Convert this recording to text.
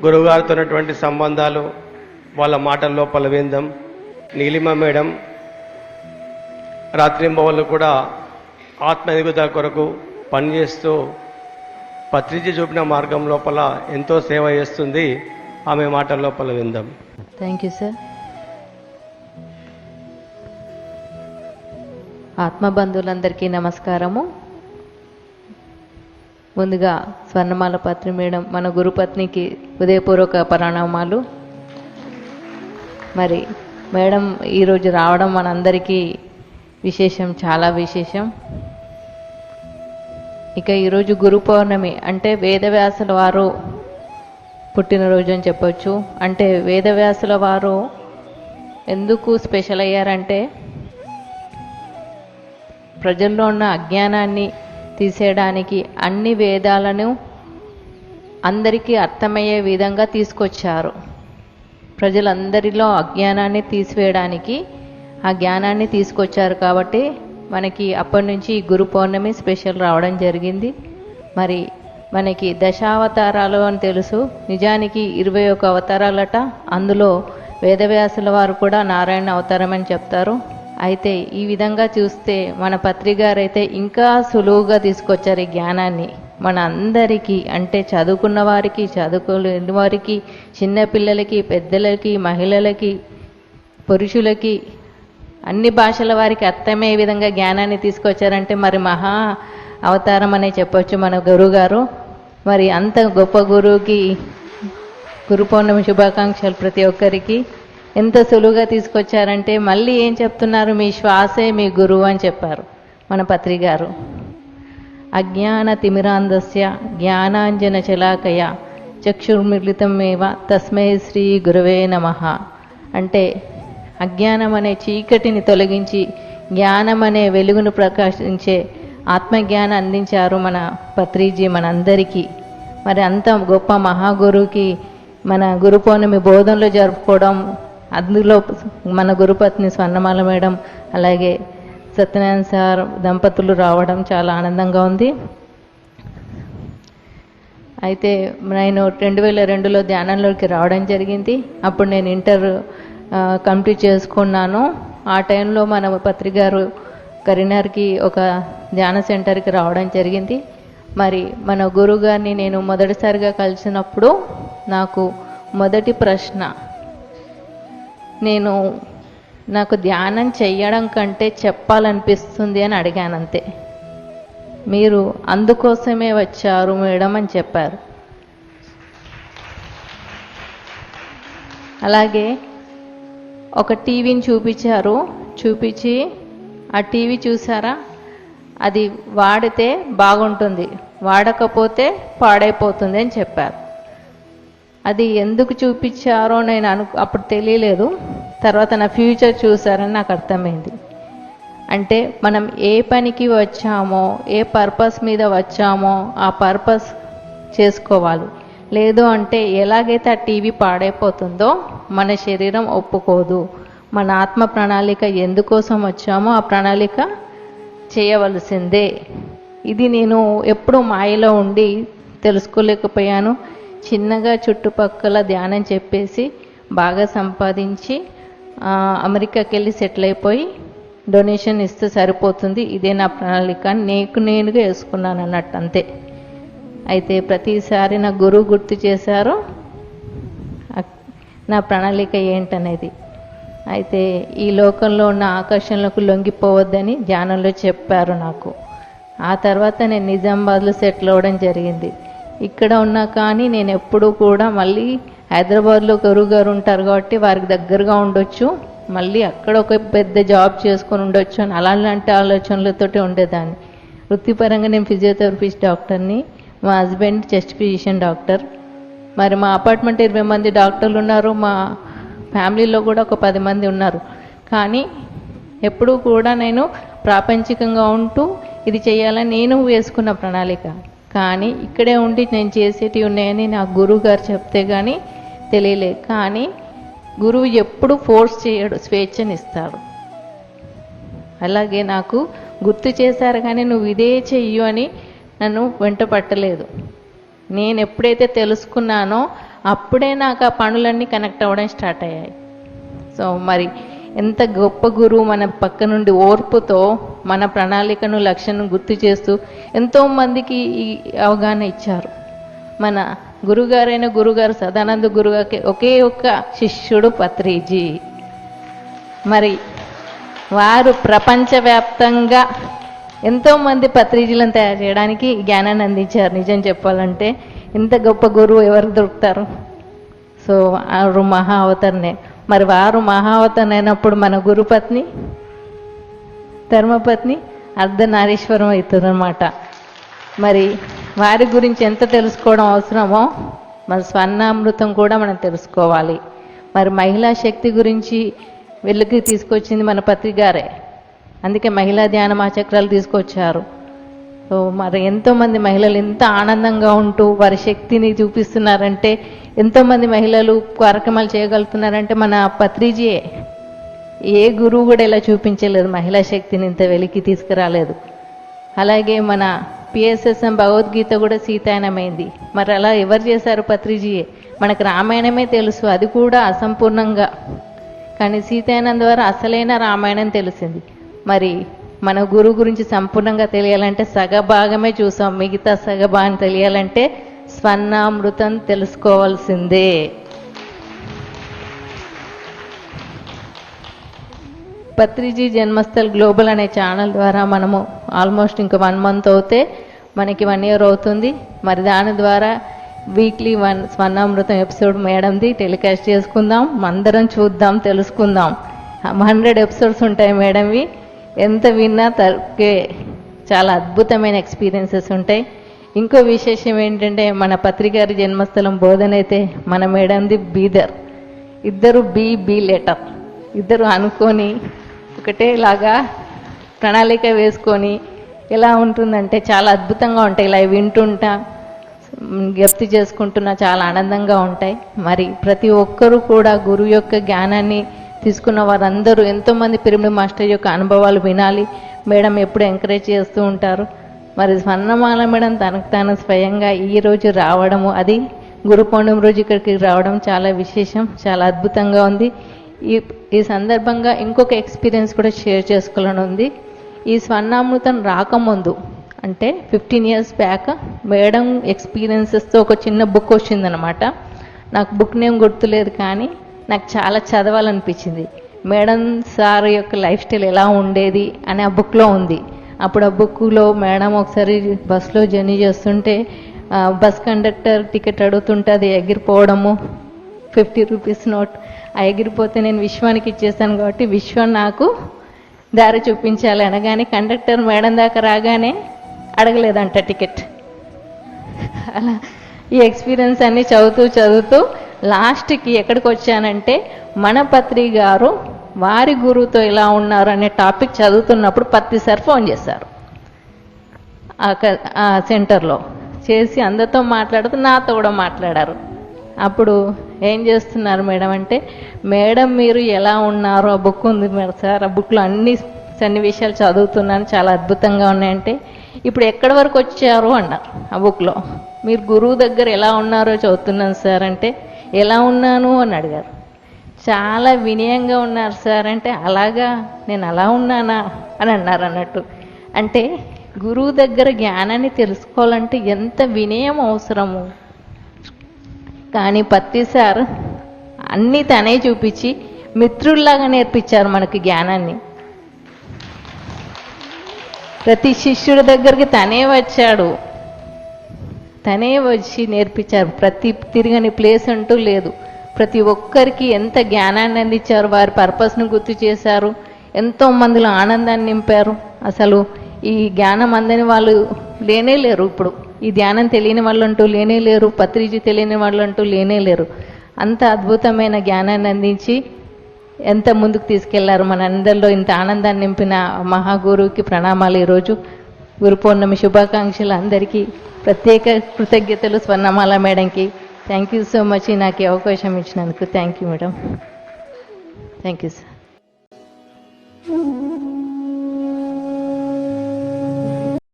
గురువుగారితో ఉన్నటువంటి సంబంధాలు వాళ్ళ మాటల్లో పలవిందాం. నీలిమ మేడం రాత్రింబవళ్ళు కూడా ఆత్మ ఎదుగుదల కొరకు పనిచేస్తూ పత్రిజీ చూపిన మార్గం లోపల ఎంతో సేవ చేస్తుంది. ఆమె మాటల్లో పలవిందాం. Thank you sir. ఆత్మబంధువులందరికీ నమస్కారము. ముందుగా స్వర్ణమాల పత్రి మేడం మన గురుపత్నికి హృదయపూర్వక ప్రణామాలు. మరి మేడం ఈరోజు రావడం మనందరికీ విశేషం, చాలా విశేషం. ఇక ఈరోజు గురు పౌర్ణమి అంటే వేదవ్యాసుల వారు పుట్టినరోజు అని చెప్పొచ్చు. అంటే వేదవ్యాసుల వారు ఎందుకు స్పెషల్ అయ్యారంటే ప్రజల్లో ఉన్న అజ్ఞానాన్ని తీసేయడానికి అన్ని వేదాలను అందరికీ అర్థమయ్యే విధంగా తీసుకొచ్చారు. ప్రజలందరిలో అజ్ఞానాన్ని తీసివేయడానికి ఆ జ్ఞానాన్ని తీసుకొచ్చారు. కాబట్టి మనకి అప్పటి నుంచి గురు పౌర్ణమి స్పెషల్ రావడం జరిగింది. మరి మనకి దశావతారాలు అని తెలుసు, నిజానికి 21 అవతారాలట. అందులో వేదవ్యాసుల వారు కూడా నారాయణ అవతారం అని చెప్తారు. అయితే ఈ విధంగా చూస్తే మన పత్రిగారైతే ఇంకా సులువుగా తీసుకొచ్చారు ఈ జ్ఞానాన్ని మన అందరికీ. అంటే చదువుకున్న వారికి, చదువుకోలేని వారికి, చిన్నపిల్లలకి, పెద్దలకి, మహిళలకి, పురుషులకి, అన్ని భాషల వారికి అర్థమయ్యే విధంగా జ్ఞానాన్ని తీసుకొచ్చారంటే మరి మహా అవతారం అనే చెప్పొచ్చు మన గురువుగారు. మరి అంత గొప్ప గురువుకి గురు పౌర్ణమి శుభాకాంక్షలు ప్రతి ఒక్కరికి. ఎంత సులువుగా తీసుకొచ్చారంటే మళ్ళీ ఏం చెప్తున్నారు, మీ శ్వాసే మీ గురువు అని చెప్పారు మన పత్రిగారు. అజ్ఞాన తిమిరాంధస్య జ్ఞానాంజన చలాకయ చక్షుర్మిళితమేవ తస్మై శ్రీ గురవే నమః. అంటే అజ్ఞానం అనే చీకటిని తొలగించి జ్ఞానం అనే వెలుగును ప్రకాశించే ఆత్మజ్ఞానం అందించారు మన పత్రిజీ మనందరికీ. మరి అంత గొప్ప మహాగురువుకి మన గురు పౌర్ణమి బోధనలో జరుపుకోవడం, అందులో మన గురుపత్ని స్వర్ణమాల మేడం అలాగే సత్యనారాయణ సార్ దంపతులు రావడం చాలా ఆనందంగా ఉంది. అయితే నేను 2002లో ధ్యానంలోకి రావడం జరిగింది. అప్పుడు నేను ఇంటర్ కంప్లీట్ చేసుకున్నాను. ఆ టైంలో మన పత్రిగారు కరీంనగర్కి ఒక ధ్యాన సెంటర్కి రావడం జరిగింది. మరి మన గురువుగారిని నేను మొదటిసారిగా కలిసినప్పుడు నాకు మొదటి ప్రశ్న, నాకు ధ్యానం చెయ్యడం కంటే చెప్పాలనిపిస్తుంది అని అడిగాను అంతే. మీరు అందుకోసమే వచ్చారు మేడం అని చెప్పారు. అలాగే ఒక టీవీని చూపించారు. చూపించి ఆ టీవీ చూసారా, అది వాడితే బాగుంటుంది, వాడకపోతే పాడైపోతుంది అని చెప్పారు. అది ఎందుకు చూపించారో నేను అప్పుడు తెలియలేదు. తర్వాత నా ఫ్యూచర్ చూసారని నాకు అర్థమైంది. అంటే మనం ఏ పనికి వచ్చామో, ఏ పర్పస్ మీద వచ్చామో ఆ పర్పస్ చేసుకోవాలి. లేదు అంటే ఎలాగైతే ఆ టీవీ పాడైపోతుందో మన శరీరం ఒప్పుకోదు. మన ఆత్మ ప్రణాళిక ఎందుకోసం వచ్చామో ఆ ప్రణాళిక చేయవలసిందే. ఇది నేను ఎప్పుడూ మాయలో ఉండి తెలుసుకోలేకపోయాను. చిన్నగా చుట్టుపక్కల ధ్యానం చెప్పేసి బాగా సంపాదించి అమెరికాకి వెళ్ళి సెటిల్ అయిపోయి డొనేషన్ ఇస్తే సరిపోతుంది, ఇదే నా ప్రణాళిక నేనుగా వేసుకున్నాను అన్నట్టు అంతే. అయితే ప్రతిసారి నా గురువు గుర్తు చేశారు నా ప్రణాళిక ఏంటనేది. అయితే ఈ లోకంలో ఉన్న ఆకర్షణలకు లొంగిపోవద్దని ధ్యానంలో చెప్పారు నాకు. ఆ తర్వాత నేను నిజామాబాద్లో సెటిల్ అవ్వడం జరిగింది. ఇక్కడ ఉన్నా కానీ నేను ఎప్పుడూ కూడా మళ్ళీ హైదరాబాద్లో గురువు గారు ఉంటారు కాబట్టి వారికి దగ్గరగా ఉండొచ్చు, మళ్ళీ అక్కడ ఒక పెద్ద జాబ్ చేసుకొని ఉండొచ్చు అని అలాంటి ఆలోచనలతోటి ఉండేదాన్ని. వృత్తిపరంగా నేను ఫిజియోథెరపిస్ట్ డాక్టర్ని, మా హస్బెండ్ చెస్ట్ ఫిజిషియన్ డాక్టర్. మరి మా అపార్ట్మెంట్ 20 మంది డాక్టర్లు ఉన్నారు, మా ఫ్యామిలీలో కూడా ఒక 10 మంది ఉన్నారు. కానీ ఎప్పుడూ కూడా నేను ప్రాపంచికంగా ఉంటూ ఇది చేయాలని నేను వేసుకున్న ప్రణాళిక. కానీ ఇక్కడే ఉండి నేను చేసేటివి ఉన్నాయని నా గురువు గారు చెప్తే కానీ తెలియలేదు. కానీ గురువు ఎప్పుడు ఫోర్స్ చేయడు, స్వేచ్ఛనిస్తాడు. అలాగే నాకు గుర్తు చేశారు కానీ నువ్వు ఇదే చెయ్యు అని నన్ను వెంట పట్టలేదు. నేను ఎప్పుడైతే తెలుసుకున్నానో అప్పుడే నాకు ఆ పనులన్నీ కనెక్ట్ అవ్వడం స్టార్ట్ అయ్యాయి. సో మరి ఎంత గొప్ప గురువు మన పక్క నుండి ఓర్పుతో మన ప్రణాళికను లక్ష్యాన్ని గుర్తు చేస్తూ ఎంతోమందికి ఈ అవగాహన ఇచ్చారు. మన గురుగారైన గురుగారు సదానంద గురుగారికి ఒకే ఒక్క శిష్యుడు పత్రిజీ. మరి వారు ప్రపంచవ్యాప్తంగా ఎంతోమంది పత్రిజీలను తయారు చేయడానికి జ్ఞానాన్ని అందించారు. నిజం చెప్పాలంటే ఇంత గొప్ప గురువు ఎవరు దొరుకుతారు? సో వారు మహా అవతరణే. మరి వారు మహా అవతరణ అయినప్పుడు మన గురుపత్ని ధర్మపత్ని అర్ధనారీశ్వరం అవుతుందన్నమాట. మరి వారి గురించి ఎంత తెలుసుకోవడం అవసరమో మన స్వర్ణామృతం కూడా మనం తెలుసుకోవాలి. మరి మహిళా శక్తి గురించి వెలుగుకి తీసుకొచ్చింది మన పత్రిగారే. అందుకే మహిళా ధ్యాన మహాచక్రాలు తీసుకొచ్చారు. సో మరి ఎంతోమంది మహిళలు ఎంత ఆనందంగా ఉంటూ వారి శక్తిని చూపిస్తున్నారంటే, ఎంతోమంది మహిళలు కార్యక్రమాలు చేయగలుగుతున్నారంటే మన పత్రిజీయే. ఏ గురువు కూడా ఇలా చూపించలేదు, మహిళా శక్తిని ఇంత వెలికి తీసుకురాలేదు. అలాగే మన పిఎస్ఎస్ఎం భగవద్గీత కూడా సీతాయనమైంది. మరి అలా ఎవరు చేశారు? పత్రిజీయే. మనకు రామాయణమే తెలుసు, అది కూడా అసంపూర్ణంగా. కానీ సీతాయనం ద్వారా అసలైన రామాయణం తెలిసింది. మరి మన గురువు గురించి సంపూర్ణంగా తెలియాలంటే సగభాగమే చూసాం, మిగతా సగభాగం తెలియాలంటే స్వర్ణామృతం తెలుసుకోవాల్సిందే. పత్రిజీ జన్మస్థల్ గ్లోబల్ అనే ఛానల్ ద్వారా మనము ఆల్మోస్ట్ ఇంకా 1 month అవుతే మనకి 1 year అవుతుంది. మరి దాని ద్వారా వీక్లీ 1 స్వర్ణామృతం ఎపిసోడ్ మేడంది టెలికాస్ట్ చేసుకుందాం, అందరం చూద్దాం, తెలుసుకుందాం. 100 episodes ఉంటాయి మేడంవి. ఎంత విన్నా తరకే చాలా అద్భుతమైన ఎక్స్పీరియన్సెస్ ఉంటాయి. ఇంకో విశేషం ఏంటంటే మన పత్రికారి జన్మస్థలం బోధన అయితే మన మేడంది బీదర్. ఇద్దరు బీ లెటర్, ఇద్దరు అనుకొని ఒకటేలాగా ప్రణాళిక వేసుకొని ఎలా ఉంటుందంటే చాలా అద్భుతంగా ఉంటాయి. ఇలా వింటుంటా జ్ఞప్తి చేసుకుంటున్నా చాలా ఆనందంగా ఉంటాయి. మరి ప్రతి ఒక్కరూ కూడా గురువు యొక్క జ్ఞానాన్ని తీసుకున్న వారందరూ ఎంతోమంది పిరమిడ్ మాస్టర్ యొక్క అనుభవాలు వినాలి. మేడం ఎప్పుడు ఎంకరేజ్ చేస్తూ ఉంటారు. మరి స్వర్ణమాల మేడం తనకు తాను స్వయంగా ఈరోజు రావడము, అది గురు పౌర్ణమి రోజు ఇక్కడికి రావడం చాలా విశేషం, చాలా అద్భుతంగా ఉంది. ఈ సందర్భంగా ఇంకొక ఎక్స్పీరియన్స్ కూడా షేర్ చేసుకోవాలని ఉంది. ఈ స్వర్ణామృతం రాకముందు అంటే 15 years బ్యాక్ మేడం ఎక్స్పీరియన్సెస్తో ఒక చిన్న బుక్ వచ్చిందనమాట. నాకు బుక్ నేమ్ గుర్తులేదు, కానీ నాకు చాలా చదవాలనిపించింది. మేడం సార్ యొక్క లైఫ్ స్టైల్ ఎలా ఉండేది అని ఆ బుక్లో ఉంది. అప్పుడు ఆ బుక్లో మేడం ఒకసారి బస్లో జర్నీ చేస్తుంటే బస్ కండక్టర్ టికెట్ అడుగుతుంటే అది ఎగిరిపోవడము, 50 rupees నోట్ ఆ ఎగిరిపోతే నేను విశ్వానికి ఇచ్చేసాను కాబట్టి విశ్వం నాకు దారి చూపించాలి అనగానే కండక్టర్ మేడం దాకా రాగానే అడగలేదంట టికెట్. అలా ఈ ఎక్స్పీరియన్స్ అన్నీ చదువుతూ లాస్ట్కి ఎక్కడికి వచ్చానంటే మన పత్రి గారు వారి గురువుతో ఎలా ఉన్నారు అనే టాపిక్ చదువుతున్నప్పుడు పత్రి సార్ ఫోన్ చేశారు ఆ సెంటర్లో. చేసి అందరితో మాట్లాడుతూ నాతో కూడా మాట్లాడారు. అప్పుడు ఏం చేస్తున్నారు మేడం అంటే, మేడం మీరు ఎలా ఉన్నారో ఆ బుక్ ఉంది మేడం సార్, ఆ బుక్లో అన్ని సన్నివేశాలు చదువుతున్నాను, చాలా అద్భుతంగా ఉన్నాయంటే, ఇప్పుడు ఎక్కడి వరకు వచ్చారు అన్నారు ఆ బుక్లో. మీరు గురువు దగ్గర ఎలా ఉన్నారో చదువుతున్నాను సార్ అంటే, ఎలా ఉన్నాను అని అడిగారు. చాలా వినయంగా ఉన్నారు సార్ అంటే, అలాగా నేను అలా ఉన్నానా అని అన్నారు అన్నట్టు. అంటే గురువు దగ్గర జ్ఞానాన్ని తెలుసుకోవాలంటే ఎంత వినయం అవసరము. కానీ పత్రి సార్ అన్నీ తనే చూపించి మిత్రుల్లాగా నేర్పించారు మనకి జ్ఞానాన్ని. ప్రతి శిష్యుడి దగ్గరికి తనే వచ్చాడు, తనే వచ్చి నేర్పించారు. ప్రతి తిరగని ప్లేస్ అంటూ లేదు. ప్రతి ఒక్కరికి ఎంత జ్ఞానాన్ని అందించారు, వారి పర్పస్ను గుర్తు చేశారు, ఎంతో మందిలో ఆనందాన్ని నింపారు. అసలు ఈ జ్ఞానం అందని వాళ్ళు లేనే లేరు. ఇప్పుడు ఈ ధ్యానం తెలియని వాళ్ళు అంటూ లేనే లేరు, పత్రిజీ తెలియని వాళ్ళు అంటూ లేనే లేరు. అంత అద్భుతమైన జ్ఞానాన్ని అందించి ఎంత ముందుకు తీసుకెళ్లారు. మన అందరిలో ఇంత ఆనందాన్ని నింపిన మహాగురువుకి ప్రణామాలు. ఈరోజు గురు పౌర్ణమి శుభాకాంక్షలు అందరికీ. ప్రత్యేక కృతజ్ఞతలు స్వర్ణమాల మేడంకి. థ్యాంక్ యూ సో మచ్ నాకు ఈ అవకాశం ఇచ్చినందుకు. Thank you madam. Thank you sir.